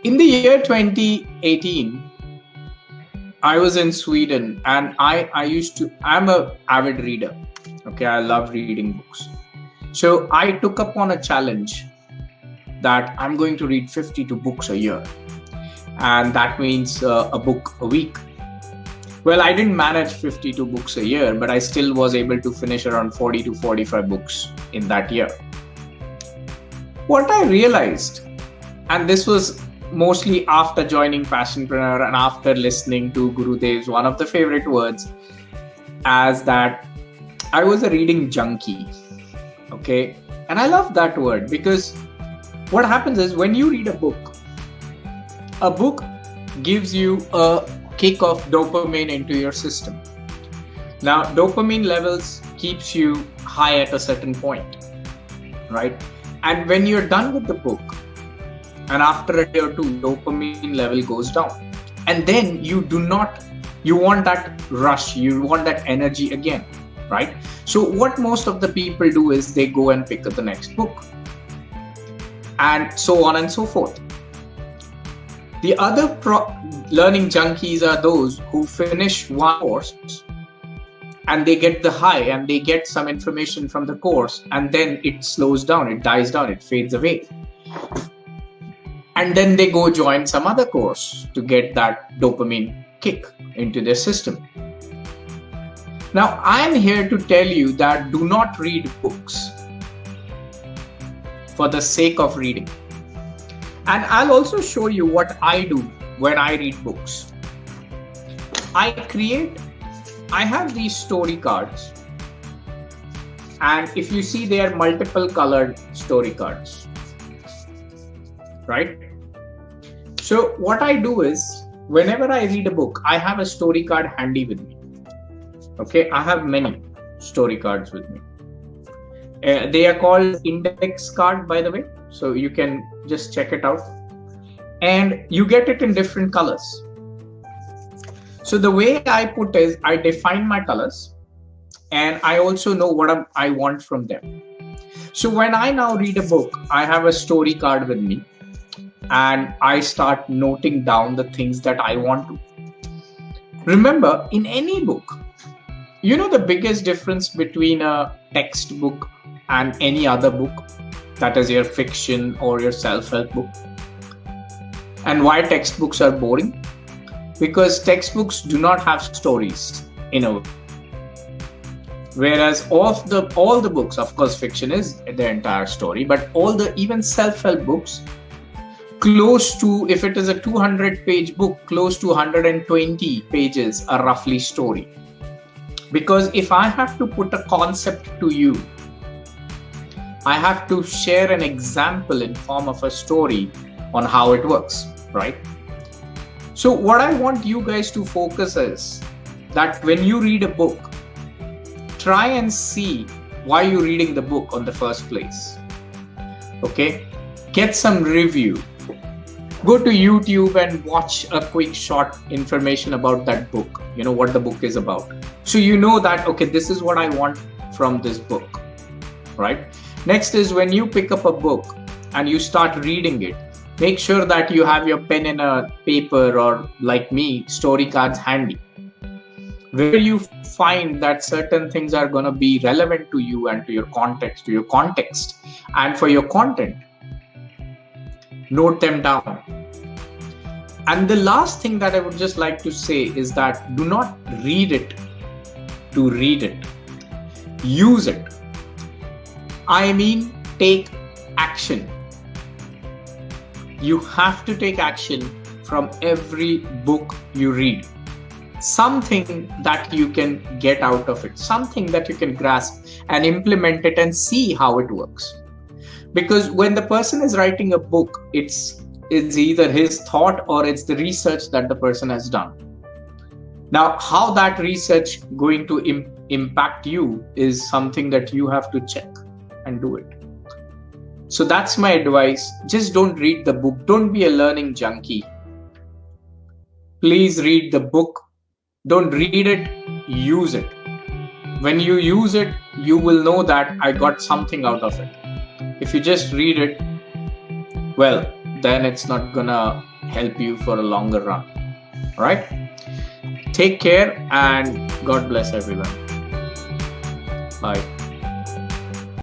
In the year 2018, I was in Sweden and I'm a avid reader. Okay, I love reading books. So I took upon a challenge that I'm going to read 52 books a year. And that means a book a week. Well, I didn't manage 52 books a year, but I still was able to finish around 40 to 45 books in that year. What I realized, and this was mostly after joining Passionpreneur and after listening to Gurudev's one of the favorite words, as that I was a reading junkie. Okay. And I love that word because what happens is when you read a book gives you a kick of dopamine into your system. Now, dopamine levels keeps you high at a certain point, right? And when you're done with the book, and after a day or two, dopamine level goes down. And then you want that rush, you want that energy again, right? So what most of the people do is they go and pick up the next book. And so on and so forth. The other learning junkies are those who finish one course and they get the high and they get some information from the course and then it slows down, it dies down, it fades away. And then they go join some other course to get that dopamine kick into their system. Now, I'm here to tell you that do not read books for the sake of reading. And I'll also show you what I do when I read books. I have these story cards. And if you see, they are multiple colored story cards, right? So what I do is, whenever I read a book, I have a story card handy with me. Okay, I have many story cards with me. They are called index card, by the way. So you can just check it out. And you get it in different colors. So the way I put is, I define my colors and I also know what I want from them. So when I now read a book, I have a story card with me. And I start noting down the things that I want to. Remember, in any book, you know the biggest difference between a textbook and any other book, that is your fiction or your self-help book. And why textbooks are boring? Because textbooks do not have stories in a way. Whereas all the books, of course, fiction is the entire story, but even self-help books, close to, if it is a 200-page book, close to 120 pages are roughly story. Because if I have to put a concept to you, I have to share an example in form of a story on how it works, right? So what I want you guys to focus is that when you read a book, try and see why you're reading the book on the first place. Okay? Get some review. Go to YouTube and watch a quick short information about that book, what the book is about. So you know that, okay, this is what I want from this book, right? Next is when you pick up a book and you start reading it, make sure that you have your pen and a paper or, like me, story cards handy. Where you find that certain things are going to be relevant to you and to your context, and for your content. Note them down. And the last thing that I would just like to say is that do not read it to read it. Use it. I mean, take action. You have to take action from every book you read. Something that you can get out of it, something that you can grasp and implement it and see how it works. Because when the person is writing a book, it's either his thought or it's the research that the person has done. Now, how that research going to impact you is something that you have to check and do it. So that's my advice. Just don't read the book. Don't be a learning junkie. Please read the book. Don't read it, use it. When you use it, you will know that I got something out of it. If you just read it, well, then it's not gonna help you for a longer run. All right? Take care and God bless everyone. Bye.